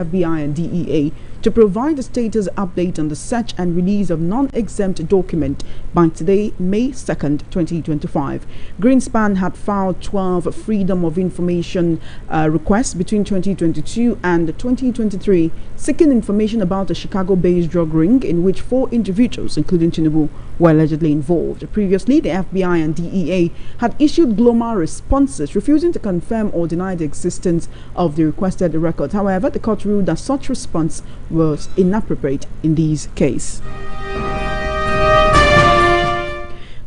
FBI and DEA to provide a status update on the search and release of non-exempt document by today, May 2nd, 2025. Greenspan had filed 12 Freedom of Information requests between 2022 and 2023, seeking information about a Chicago-based drug ring in which 4 individuals, including Tinubu, were allegedly involved. Previously, the FBI and DEA had issued global responses refusing to confirm or deny the existence of the requested record. However, the court ruled that such response was inappropriate in this case.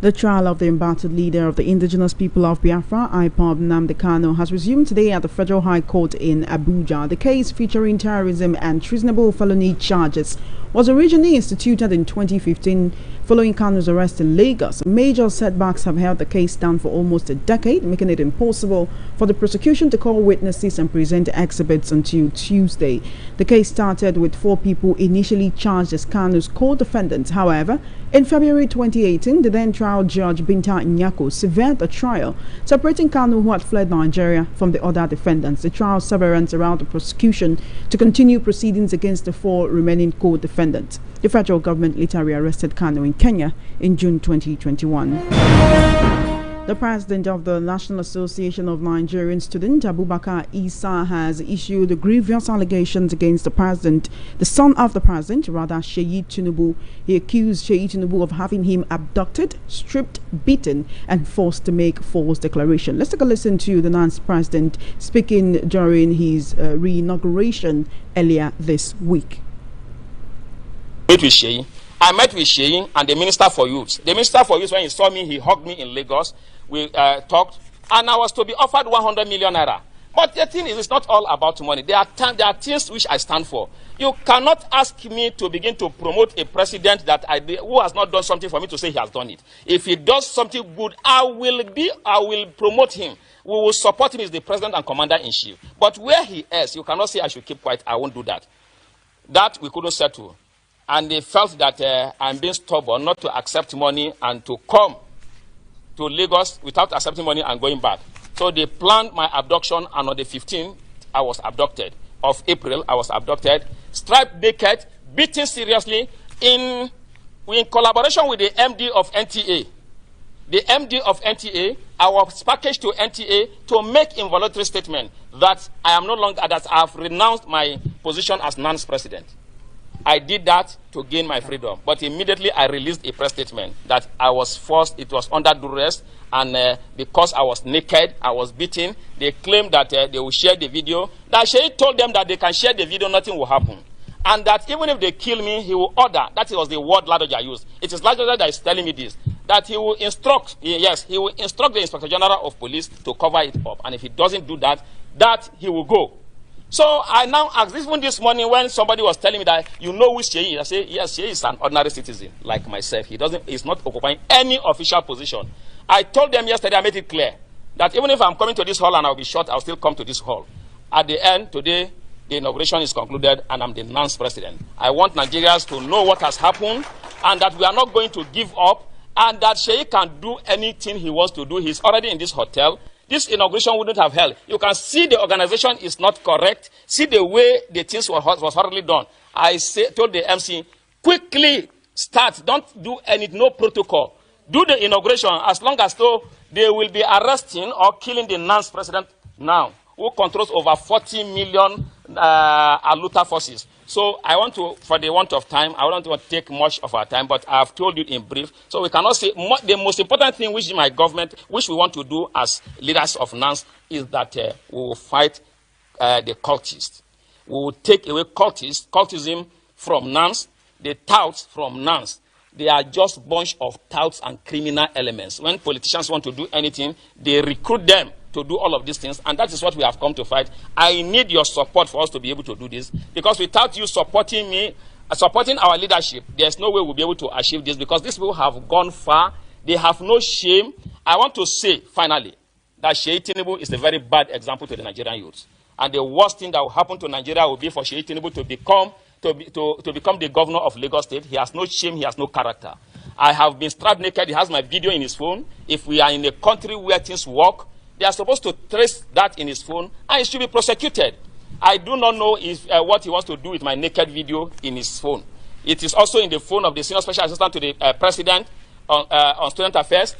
The trial of the embattled leader of the indigenous people of Biafra, IPOB Nnamdi Kanu, has resumed today at the Federal High Court in Abuja. The case, featuring terrorism and treasonable felony charges, was originally instituted in 2015 following Kanu's arrest in Lagos. Major setbacks have held the case down for almost a decade, making it impossible for the prosecution to call witnesses and present exhibits until Tuesday. The case started with 4 people initially charged as Kanu's co-defendants. However, in February 2018, the then trial judge Binta Nyako severed the trial, separating Kanu, who had fled Nigeria, from the other defendants. The trial severance allowed the prosecution to continue proceedings against the 4 remaining co-defendants. The federal government later rearrested Kanu in Kenya in June 2021. The president of the National Association of Nigerian Students, Abubakar Isa, has issued grievous allegations against the president, the son of the president, rather Sheyi Tinubu. He accused Sheyi Tinubu of having him abducted, stripped, beaten, and forced to make false declaration. Let's take a listen to the NANS president speaking during his re-inauguration earlier this week. I met with Sheyi and the Minister for Youth. The Minister for Youth, when he saw me, he hugged me in Lagos. We talked, and I was to be offered 100 million naira. But the thing is, it's not all about money. There are things which I stand for. You cannot ask me to begin to promote a president who has not done something for me to say he has done it. If he does something good, I will promote him. We will support him as the president and commander-in-chief. But where he is, you cannot say I should keep quiet. I won't do that. That we couldn't settle. And they felt that I'm being stubborn not to accept money and to come to Lagos without accepting money and going back. So they planned my abduction, and on the 15th, I was abducted. Of April, I was abducted, stripped naked, beaten seriously, in collaboration with the MD of NTA. The MD of NTA, I was packaged to NTA to make involuntary statement that I am no longer, that I have renounced my position as NANS president. I did that to gain my freedom, but immediately I released a press statement that I was forced, it was under duress, and because I was naked, I was beaten. They claimed that they will share the video. That Sheikh told them that they can share the video, nothing will happen. And that even if they kill me, he will order, that was the word Ladoja used. It is Ladoja that is telling me this, that he will instruct, yes, he will instruct the Inspector General of Police to cover it up. And if he doesn't do that, he will go. So I now asked, even this morning when somebody was telling me that, you know who Sheyi is, I say, yes, Sheyi is an ordinary citizen like myself. He's not occupying any official position. I told them yesterday, I made it clear, that even if I'm coming to this hall and I'll be shot, I'll still come to this hall. At the end, today, the inauguration is concluded and I'm the NANS president. I want Nigerians to know what has happened and that we are not going to give up, and that Sheyi can do anything he wants to do. He's already in this hotel. This inauguration wouldn't have held. You can see the organization is not correct. See the way the things was hurriedly done. I told the MC, quickly start. Don't do no protocol. Do the inauguration as long as though they will be arresting or killing the NANS president now, who controls over 40 million Aluta forces. So I want to, for the want of time, I don't want to take much of our time, but I have told you in brief. So we cannot say, the most important thing which my government, which we want to do as leaders of NANS, is that we will fight the cultists. We will take away cultism from NANS, the touts from NANS. They are just a bunch of touts and criminal elements. When politicians want to do anything, they recruit them to do all of these things, and that is what we have come to fight. I need your support for us to be able to do this, because without you supporting me, supporting our leadership, there's no way we'll be able to achieve this, because these people have gone far. They have no shame. I want to say, finally, that Sheyi Tinubu is a very bad example to the Nigerian youth. And the worst thing that will happen to Nigeria will be for Sheyi Tinubu to become the governor of Lagos State. He has no shame. He has no character. I have been strapped naked. He has my video in his phone. If we are in a country where things work, they are supposed to trace that in his phone, and he should be prosecuted. I do not know if what he wants to do with my naked video in his phone. It is also in the phone of the senior special assistant to the president on student affairs.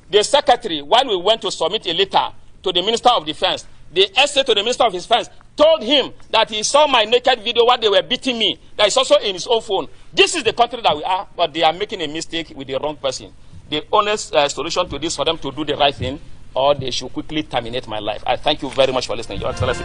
The secretary, while we went to submit a letter to the Minister of Defense, the essay to the Minister of Defense told him that he saw my naked video while they were beating me. That is also in his own phone. This is the country that we are, but they are making a mistake with the wrong person. The honest solution to this for them to do the right thing, or they should quickly terminate my life. I thank you very much for listening, Your Excellency.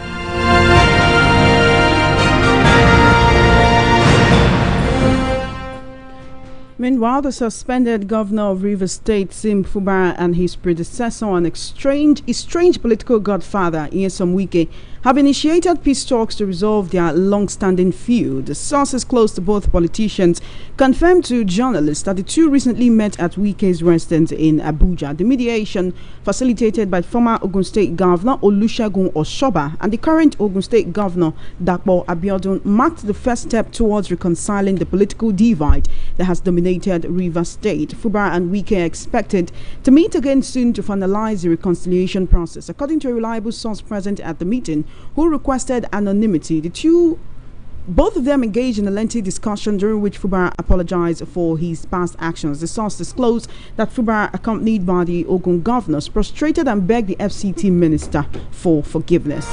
Meanwhile, the suspended governor of Rivers State, Sim Fubara, and his predecessor and estranged political godfather, Nyesom Wike, have initiated peace talks to resolve their long-standing feud. The sources close to both politicians confirmed to journalists that the two recently met at Wike's residence in Abuja. The mediation, facilitated by former Ogun State Governor Olusegun Oshoba and the current Ogun State Governor Dapo Abiodun, marked the first step towards reconciling the political divide that has dominated Rivers State. Fubara and Wike are expected to meet again soon to finalize the reconciliation process. According to a reliable source present at the meeting, who requested anonymity, both of them engaged in a lengthy discussion during which Fubara apologized for his past actions. The source disclosed that Fubara, accompanied by the Ogun governors, prostrated and begged the FCT minister for forgiveness.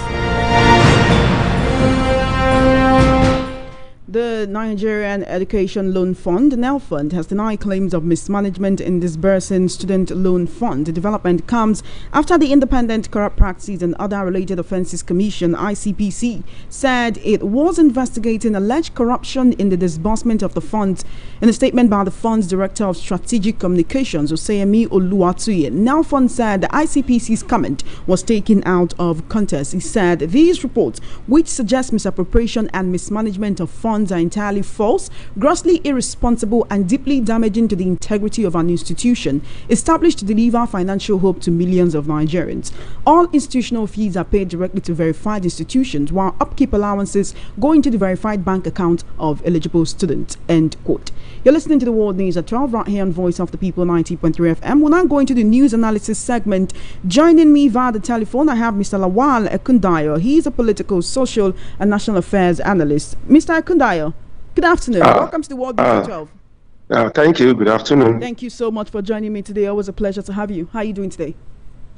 The Nigerian Education Loan Fund, NELFund, has denied claims of mismanagement in disbursing student loan fund. The development comes after the Independent Corrupt Practices and Other Related Offences Commission, ICPC, said it was investigating alleged corruption in the disbursement of the funds. In a statement by the fund's Director of Strategic Communications, Oseyemi Oluwatuye, NELFund said the ICPC's comment was taken out of context. He said these reports, which suggest misappropriation and mismanagement of funds, are entirely false, grossly irresponsible, and deeply damaging to the integrity of an institution established to deliver financial hope to millions of Nigerians. All institutional fees are paid directly to verified institutions, while upkeep allowances go into the verified bank account of eligible students. End quote. You're listening to the World News at 12 right here on Voice of the People 90.3 FM. We're now going to the news analysis segment. Joining me via the telephone, I have Mr. Lawal Ekundayo. He's a political, social, and national affairs analyst. Mr. Ekundayo, good afternoon. Welcome to the World News at 12. Thank you. Good afternoon. Thank you so much for joining me today. Always a pleasure to have you. How are you doing today?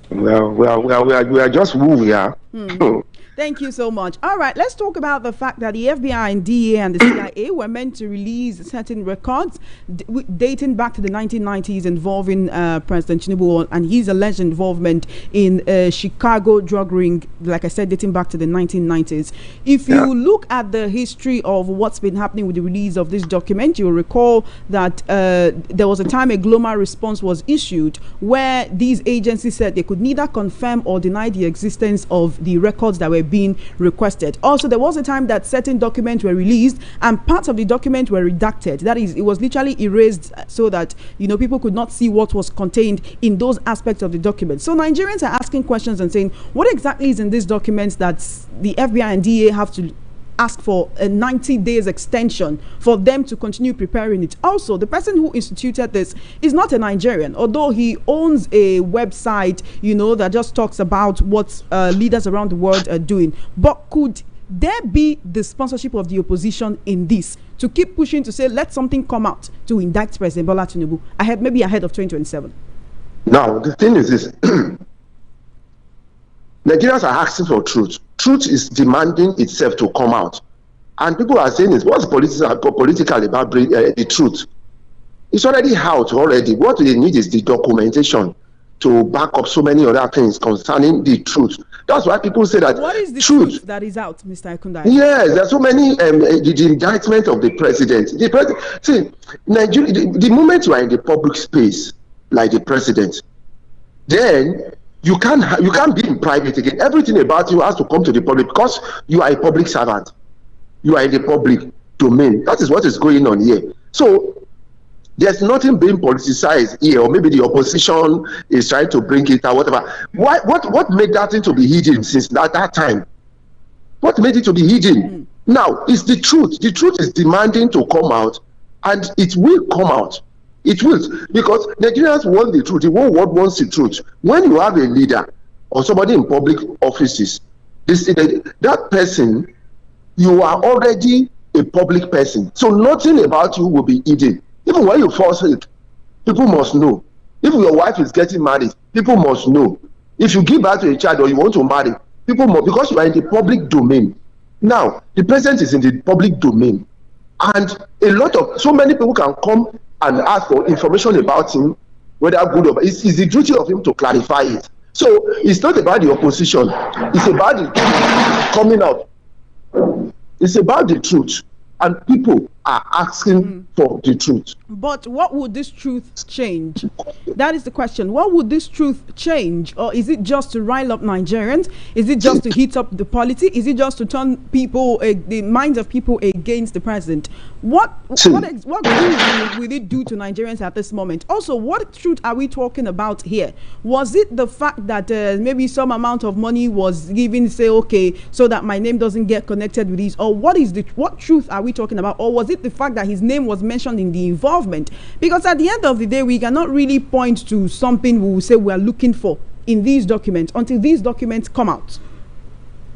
Well, we are just who we are. Thank you so much. All right, let's talk about the fact that the FBI and DEA and the CIA were meant to release certain records dating back to the 1990s involving President Tinubu and his alleged involvement in Chicago drug ring, like I said, dating back to the 1990s. If you look at the history of what's been happening with the release of this document, you'll recall that there was a time a global response was issued where these agencies said they could neither confirm or deny the existence of the records that were being requested. Also, there was a time that certain documents were released and parts of the document were redacted. That is, it was literally erased so that people could not see what was contained in those aspects of the document. So Nigerians are asking questions and saying, what exactly is in these documents that the FBI and DEA have to ask for a 90 days extension for them to continue preparing it? Also, the person who instituted this is not a Nigerian, although he owns a website, that just talks about what leaders around the world are doing. But could there be the sponsorship of the opposition in this to keep pushing to say, let something come out to indict President Bola Tinubu ahead of 2027? Now, the thing is this. Nigerians are asking for truth. Truth is demanding itself to come out. And people are saying, what's political about the truth? It's already out already. What they need is the documentation to back up so many other things concerning the truth. That's why people say that. What is the truth that is out, Mr. Ekundayo? Yes, there's so many, the indictment of the president. See, Nigeria, the moment you are in the public space, like the president, then you can't be in private again. Everything about you has to come to the public because you are a public servant. You are in the public domain. That is what is going on here. So there's nothing being politicized here, or maybe the opposition is trying to bring it out, whatever. What made that thing to be hidden since that time? What made it to be hidden? Now, it's the truth. The truth is demanding to come out, and it will come out. It will, because Nigerians want the truth. The whole world wants the truth. When you have a leader or somebody in public offices that person, you are already a public person. So nothing about you will be hidden. Even when you fall sick, people must know. If your wife is getting married, people must know. If you give birth to a child or you want to marry, people must, because you are in the public domain. Now, the president is in the public domain. And so many people can come and ask for information about him, whether good or bad. It's the duty of him to clarify it. So it's not about the opposition. It's about the truth coming out. It's about the truth. And people are asking for the truth. But what would this truth change? That is the question. What would this truth change? Or is it just to rile up Nigerians? Is it just to heat up the polity? Is it just to turn people, the minds of people against the president? What good will it do to Nigerians at this moment? Also, what truth are we talking about here? Was it the fact that maybe some amount of money was given, say, okay, so that my name doesn't get connected with these? Or what truth are we talking about? Or was it the fact that his name was mentioned in the involvement? Because at the end of the day, we cannot really point to something we will say we are looking for in these documents until these documents come out.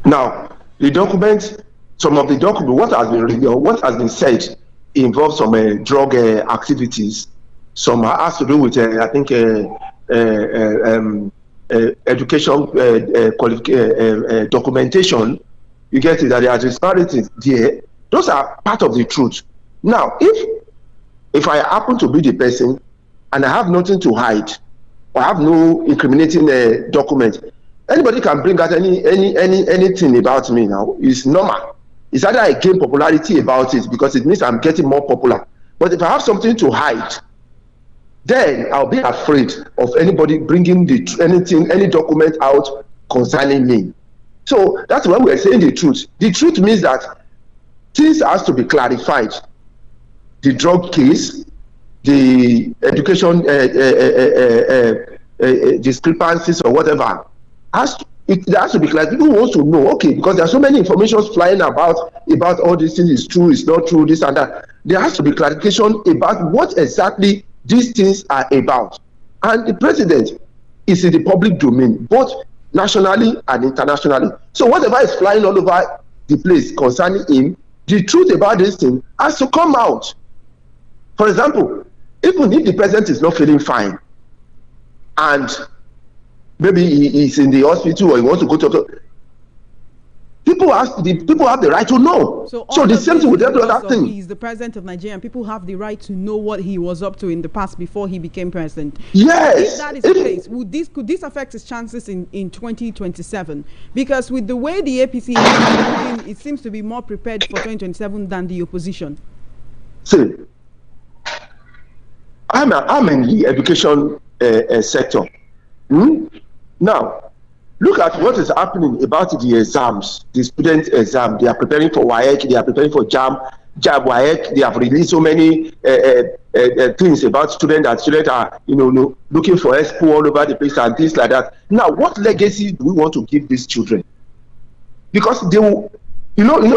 Now, the documents, some of the documents, what has been said involves some drug activities. Some has to do with, I think, education documentation. You get it, that there are disparities there. Those are part of the truth. Now, if I happen to be the person and I have nothing to hide, or have no incriminating document, anybody can bring out anything about me now. It's normal. It's either I gain popularity about it because it means I'm getting more popular. But if I have something to hide, then I'll be afraid of anybody bringing any document out concerning me. So that's why we're saying the truth. The truth means that things has to be clarified. The drug case, the education discrepancies or whatever, it has to be clear. People want to know, okay, because there are so many information flying about all these things is true, it's not true, this and that. There has to be clarification about what exactly these things are about. And the president is in the public domain, both nationally and internationally. So whatever is flying all over the place concerning him, the truth about this thing has to come out. For example, even if the president is not feeling fine and maybe he's in the hospital or he wants to go to people have the right to know. So the same thing with every other thing. He's the president of Nigeria and people have the right to know what he was up to in the past before he became president. Yes. If that is the case, could this affect his chances in 2027? Because with the way the APC is moving, it seems to be more prepared for 2027 than the opposition. See, I'm in the education sector. Now, look at what is happening about the exams, the student exam. They are preparing for WAEC, they are preparing for JAM, WAEC. They have released so many things about students, that students are, looking for expo all over the place and things like that. Now, what legacy do we want to give these children? Because they will,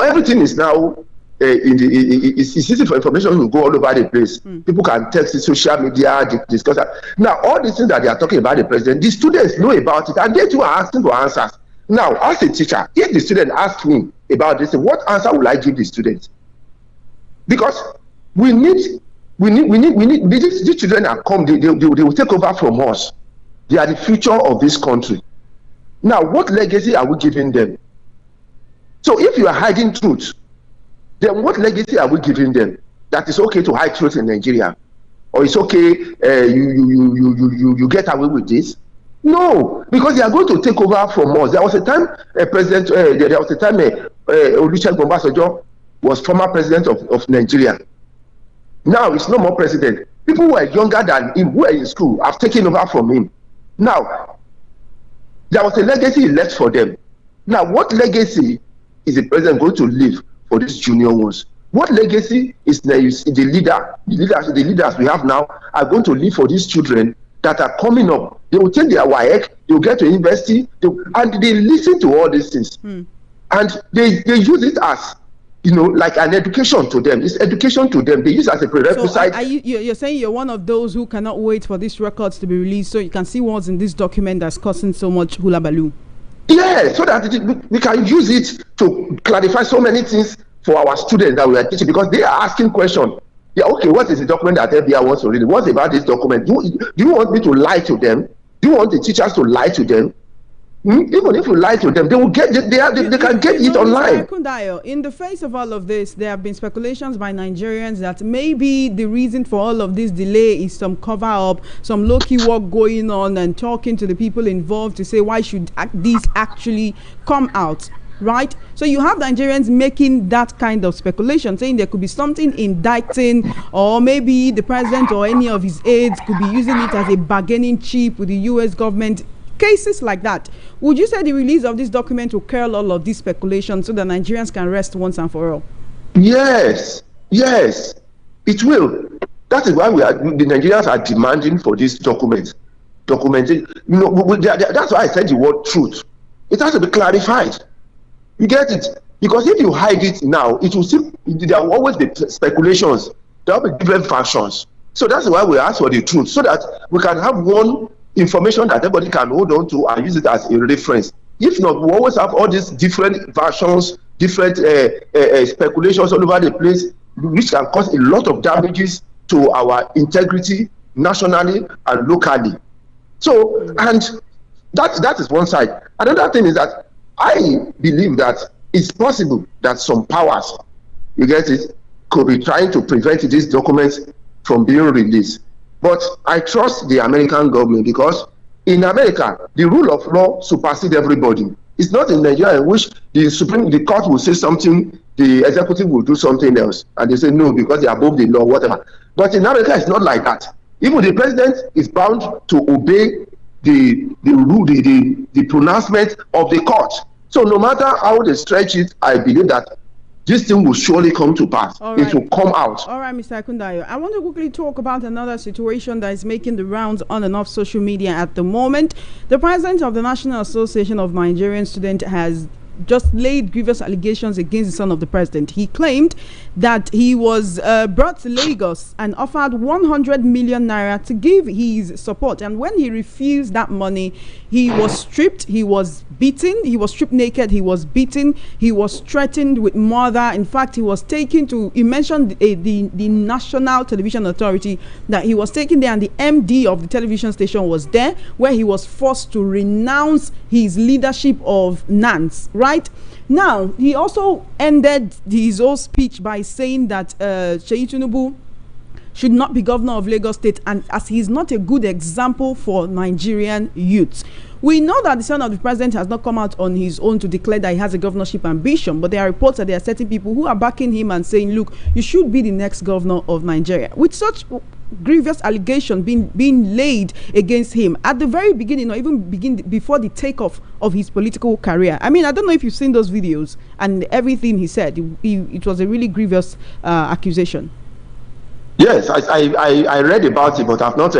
everything is now it's easy for information to go all over the place. People can text the social media, discuss that. Now, all these things that they are talking about the president, the students know about it, and they too are asking for answers. Now, as a teacher, if the student asks me about this, what answer will I give the students? Because we need these children are come, they will take over from us. They are the future of this country. Now, what legacy are we giving them? So if you are hiding truth, then what legacy are we giving them? That it's okay to hide truth in Nigeria, or it's okay you get away with this? No, because they are going to take over from us. There was a time Olusegun Obasanjo was former president of Nigeria. Now he's no more president. People who are younger than him, who are in school, have taken over from him. Now, there was a legacy he left for them. Now, what legacy is the president going to leave for these junior ones? What legacy is the leaders we have now are going to leave for these children that are coming up? They will take their WAEC, they will get to university, and they listen to all these things. And they use it as, like an education to them. It's education to them. They use it as a prerequisite. So you're saying you're one of those who cannot wait for these records to be released so you can see what's in this document that's causing so much hula baloo? Yeah, so that we can use it to clarify so many things for our students that we are teaching, because they are asking questions. Yeah, okay, what is the document that FBI wants to read? What about this document? Do you want me to lie to them? Do you want the teachers to lie to them? Even if you lie to them, they will get they can get it online. Kundayo, in the face of all of this, there have been speculations by Nigerians that maybe the reason for all of this delay is some cover up, some low-key work going on, and talking to the people involved to say why should this actually come out, right? So you have Nigerians making that kind of speculation, saying there could be something indicting, or maybe the president or any of his aides could be using it as a bargaining chip with the US government. Cases like that, would you say the release of this document will curl all of these speculations so that Nigerians can rest once and for all? Yes, it will. That is why the Nigerians are demanding for this document. Documented. That's why I said the word truth. It has to be clarified. You get it? Because if you hide it now, it will seem there will always be speculations. There will be different factions. So that's why we ask for the truth, so that we can have one information that everybody can hold on to and use it as a reference. If not, we always have all these different versions, different speculations all over the place, which can cause a lot of damages to our integrity nationally and locally. So, and that is one side. Another thing is that I believe that it's possible that some powers, you get it, could be trying to prevent these documents from being released. But I trust the American government, because in America, the rule of law supersedes everybody. It's not in Nigeria in which the court will say something, the executive will do something else, and they say no because they are above the law, whatever. But in America, it's not like that. Even the president is bound to obey the rule, the pronouncement of the court. So no matter how they stretch it, I believe that this thing will surely come to pass. Right. It will come out. All right, Mr. Akundayo. I want to quickly talk about another situation that is making the rounds on and off social media at the moment. The president of the National Association of Nigerian Students has just laid grievous allegations against the son of the president. He claimed that he was brought to Lagos and offered 100 million naira to give his support, and when he refused that money, he was stripped, he was beaten, he was stripped naked, he was beaten, he was threatened with murder. In fact, he was taken to, he mentioned the National Television Authority, that he was taken there, and the MD of the television station was there, where he was forced to renounce his leadership of NANS, right? Now, he also ended his whole speech by saying that Seyi Tinubu should not be governor of Lagos State, and as he is not a good example for Nigerian youths. We know that the son of the president has not come out on his own to declare that he has a governorship ambition, but there are reports that there are certain people who are backing him and saying, look, you should be the next governor of Nigeria. With such grievous allegations being laid against him at the very beginning, or even before the takeoff of his political career. I mean, I don't know if you've seen those videos and everything he said. It was a really grievous accusation. Yes, I read about it, but I've not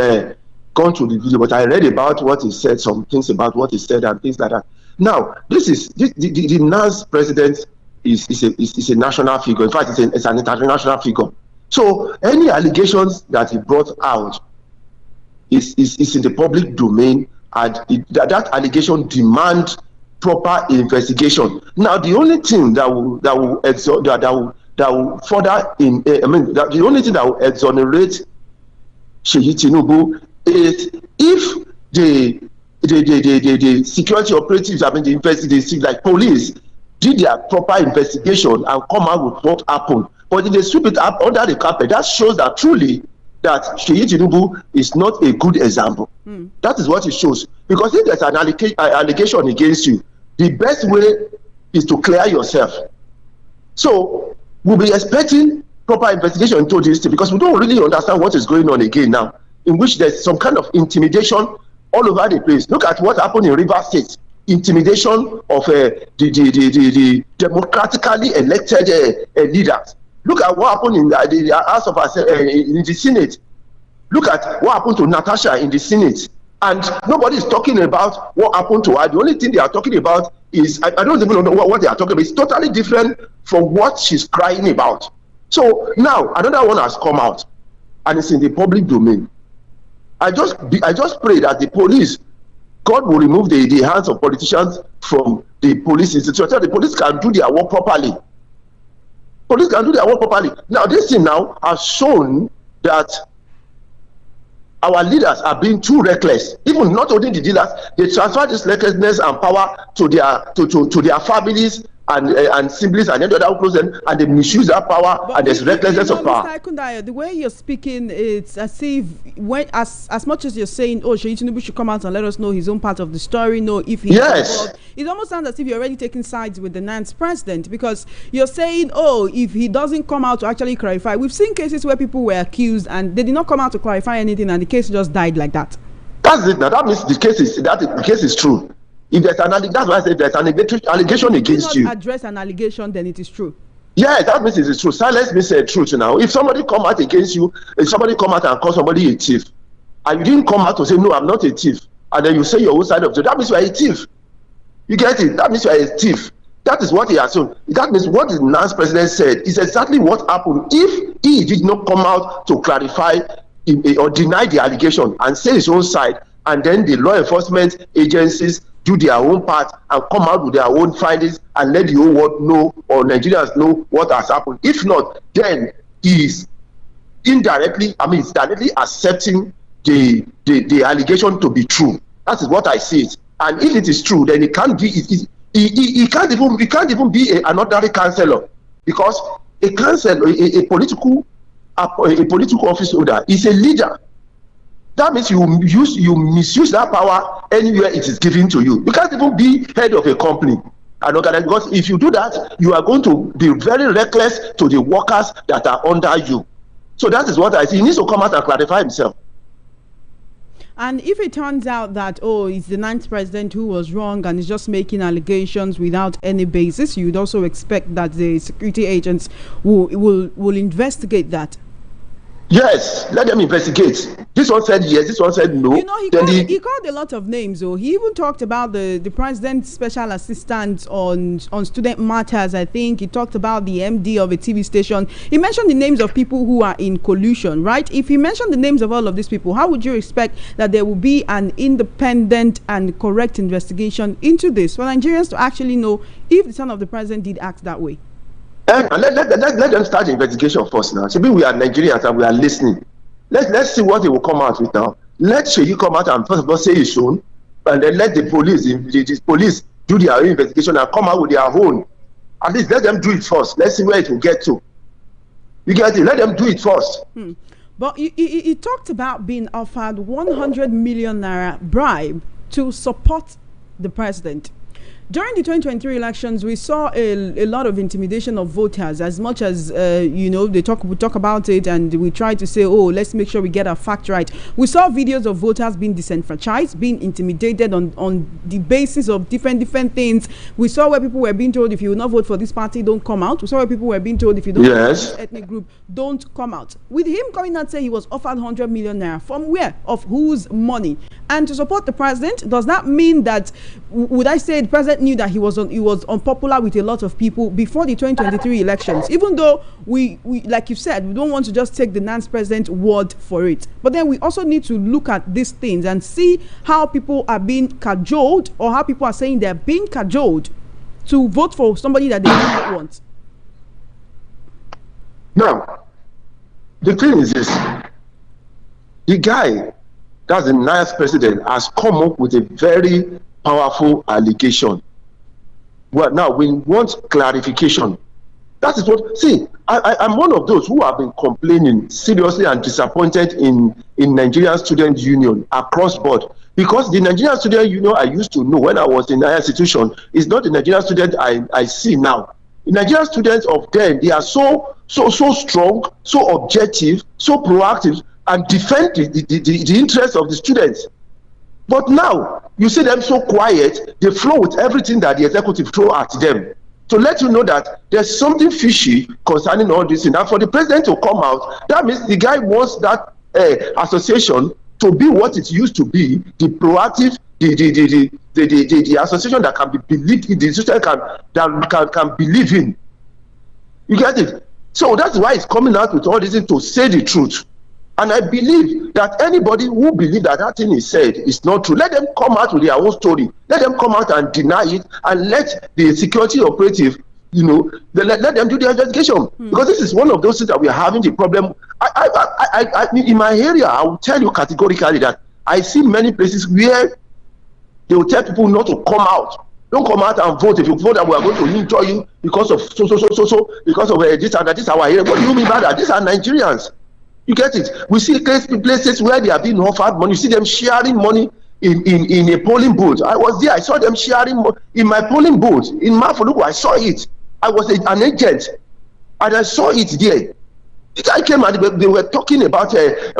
gone to the video, but I read about what he said, some things about what he said and things like that. Now, the NAS president is a national figure. In fact, it's an international figure. So any allegations that he brought out is in the public domain, and that allegation demands proper investigation. Now, the only thing that will further the only thing that will exonerate Seyi Tinubu is if the security operatives, the investigators like police, did their proper investigation and come out with what happened. But if they sweep it up under the carpet, that shows that truly that Seyi Tinubu is not a good example. That is what it shows. Because if there's an allegation against you, the best way is to clear yourself. So we'll be expecting proper investigation into this thing, because we don't really understand what is going on again now, in which there's some kind of intimidation all over the place. Look at what happened in Rivers State. Intimidation of the democratically elected leaders. Look at what happened in the House of in the Senate. Look at what happened to Natasha in the Senate. And nobody is talking about what happened to her. The only thing they are talking about is, I don't even know what they are talking about. It's totally different from what she's crying about. So now another one has come out, and it's in the public domain. I just pray that the police God will remove the hands of politicians from the police institution. So the police can do their work properly. Police can do their work properly. Now, this thing now has shown that our leaders are being too reckless. Even not only the leaders, they transfer this recklessness and power to their families and siblings and any other close them, and they misuse that power, but and there's recklessness of power. Mr. Kundaya, the way you're speaking, it's as if as much as you're saying, oh, Seyi Tinubu should come out and let us know his own part of the story, know if he's involved. It almost sounds as if you're already taking sides with the Nance president, because you're saying, oh, if he doesn't come out to actually clarify. We've seen cases where people were accused and they did not come out to clarify anything, and the case just died like that. That's it. Now that means the case is true. If there's that's why I say if there's an allegation against you. Address an allegation, then it is true. Yeah, that means it is true. Silence means the truth now. If somebody come out against you, if somebody come out and call somebody a thief, and you didn't come out to say, no, I'm not a thief, and then you say your own side of it, that means you are a thief. You get it? That means you are a thief. That is what he assumed. That means what the Nance president said is exactly what happened if he did not come out to clarify or deny the allegation and say his own side, and then the law enforcement agencies do their own part and come out with their own findings and let the whole world know, or Nigerians know, what has happened. If not, then he is directly accepting the allegation to be true. That is what I see it. And if it is true, then it can't be. He can't even be an ordinary councillor, because a councillor, a political office holder, is a leader. That means you misuse that power anywhere it is given to you. You can't even be head of a company and organize, because if you do that, you are going to be very reckless to the workers that are under you. So that is what I see. He needs to come out and clarify himself. And if it turns out that, oh, it's the Ninth president who was wrong and is just making allegations without any basis, you would also expect that the security agents will investigate that. Yes, let them investigate. This one said yes, this one said no. You know, he called a lot of names, though. He even talked about the president's special assistant on student matters, I think. He talked about the MD of a TV station. He mentioned the names of people who are in collusion, right? If he mentioned the names of all of these people, how would you expect that there will be an independent and correct investigation into this for Nigerians to actually know if the son of the president did act that way? And let them start the investigation first now. Maybe we are Nigerians and we are listening. Let's see what they will come out with now. Let Seyi come out and first of all say his own, and then let the police do their own investigation and come out with their own. At least let them do it first. Let's see where it will get to. You get it? Let them do it first. But he talked about being offered 100 million naira bribe to support the president. During the 2023 elections, we saw a lot of intimidation of voters. As much as we talk about it and we try to say, oh, let's make sure we get our facts right. We saw videos of voters being disenfranchised, being intimidated on the basis of different things. We saw where people were being told, if you will not vote for this party, don't come out. We saw where people were being told, if you don't vote for this ethnic group, don't come out. With him coming out saying he was offered 100 million naira, from where? Of whose money? And to support the president, does that mean that, would I say the president knew that he was unpopular with a lot of people before the 2023 elections? Even though we like you said, we don't want to just take the Nance president word for it, but then we also need to look at these things and see how people are being cajoled, or how people are saying they're being cajoled to vote for somebody that they do not want. Now, the thing is this: the guy that's the Nance president has come up with a very powerful allegation. Well, now we want clarification. That is what. See, I'm one of those who have been complaining seriously and disappointed in Nigerian Student Union across board, because the Nigerian Student Union I used to know when I was in higher institution is not the Nigerian student I see now. The Nigerian students of then, they are so strong, so objective, so proactive, and defend the interests of the students. But now you see them so quiet, they flow with everything that the executive throw at them, to let you know that there's something fishy concerning all this. And for the president to come out, that means the guy wants that association to be what it used to be, the proactive, the association that can be believed in, the institution can believe in. You get it? So that's why it's coming out with all this to say the truth. And I believe that anybody who believes that that thing is said is not true, let them come out with their own story. Let them come out and deny it, and let the security operative, let them do the investigation. Because this is one of those things that we are having the problem. In my area, I will tell you categorically that I see many places where they will tell people not to come out. Don't come out and vote. If you vote, that we are going to injure you because of so, because of this and that. This is our area. What do you mean by that? These are Nigerians. You get it? We see places where they are being offered money. You see them sharing money in a polling booth. I was there. I saw them sharing in my polling booth in Mafoluku. I saw it. I was an agent, and I saw it there. I came and they were talking about with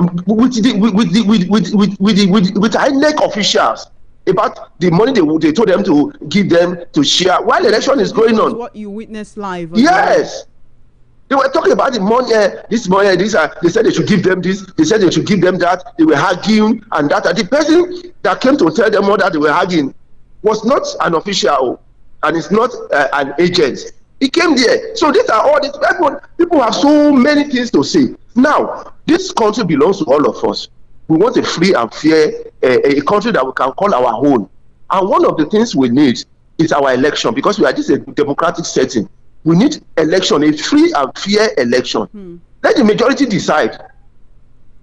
INEC officials about the money they told them to give them to share while the election is going on. What you witnessed live. Yes. They were talking about the money, this money, they said they should give them this, they said they should give them that, they were arguing and that. And the person that came to tell them all that they were arguing was not an official and it's not an agent. He came there. So these are all these people have so many things to say. Now, this country belongs to all of us. We want a free and fair, a country that we can call our own. And one of the things we need is our election, because we are just a democratic setting. We need election, a free and fair election. Let the majority decide.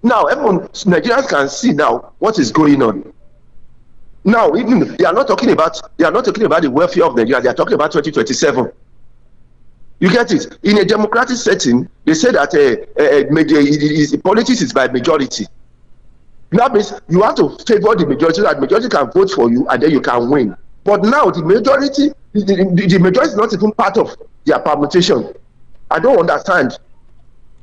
Now, everyone, Nigerians can see now what is going on. Now, even they are not talking about the welfare of Nigeria. They are talking about 2027. You get it? In a democratic setting, they say that politics is by majority. That means you have to favor the majority, that the majority can vote for you, and then you can win. But now the majority is not even part of their permutation. I don't understand.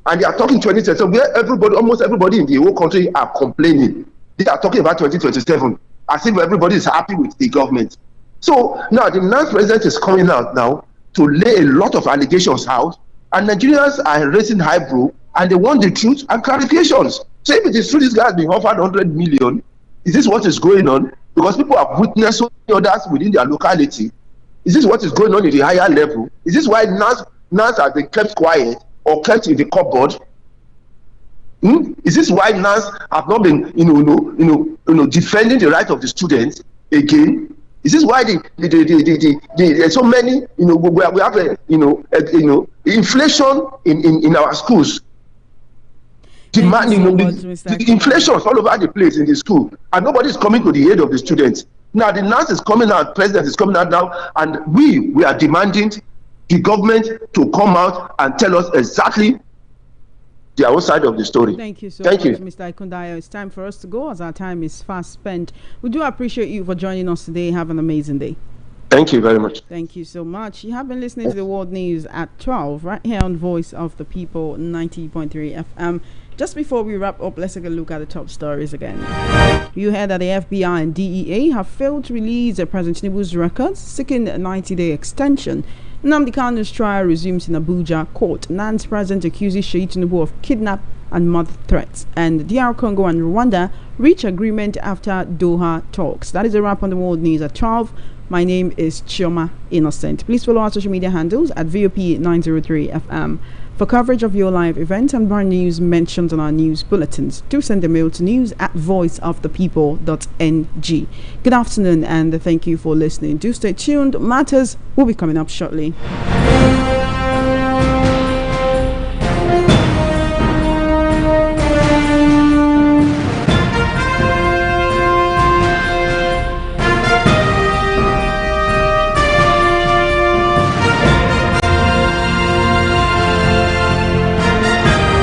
And they are talking 2027, where almost everybody in the whole country are complaining. They are talking about 2027, as if everybody is happy with the government. So now the next president is coming out now to lay a lot of allegations out, and Nigerians are raising eyebrow, and they want the truth and clarifications. So if it is true this guy has been offered 100 million, is this what is going on? Because people have witnessed others within their locality. Is this what is going on in the higher level? Is this why NAS has been kept quiet or kept in the cupboard? Is this why NAS have not been, defending the right of the students again? Is this why so many, we have inflation in our schools? Demand, the inflation all over the place in the school, and nobody is coming to the aid of the students. Now the NAS is coming out, president is coming out now, and we are demanding the government to come out and tell us exactly the other side of the story. Thank you so much, Mr. Ikundayo. It's time for us to go, as our time is fast spent. We do appreciate you for joining us today. Have an amazing day. Thank you very much. Thank you so much. You have been listening to the World News at 12, right here on Voice of the People, 90.3 FM. Just before we wrap up, let's take a look at the top stories again. You heard that the FBI and DEA have failed to release President Tinubu's records, seeking a 90-day extension. Nnamdi Kanu's trial resumes in Abuja court. NAN's president accuses Sheikh Tinubu of kidnap and murder threats. And DR Congo and Rwanda reach agreement after Doha talks. That is a wrap on the World News at 12. My name is Chioma Innocent. Please follow our social media handles at VOP903 FM. For coverage of your live events and brand news mentioned on our news bulletins, do send a mail to news@voiceofthepeople.ng. Good afternoon and thank you for listening. Do stay tuned. Matters will be coming up shortly.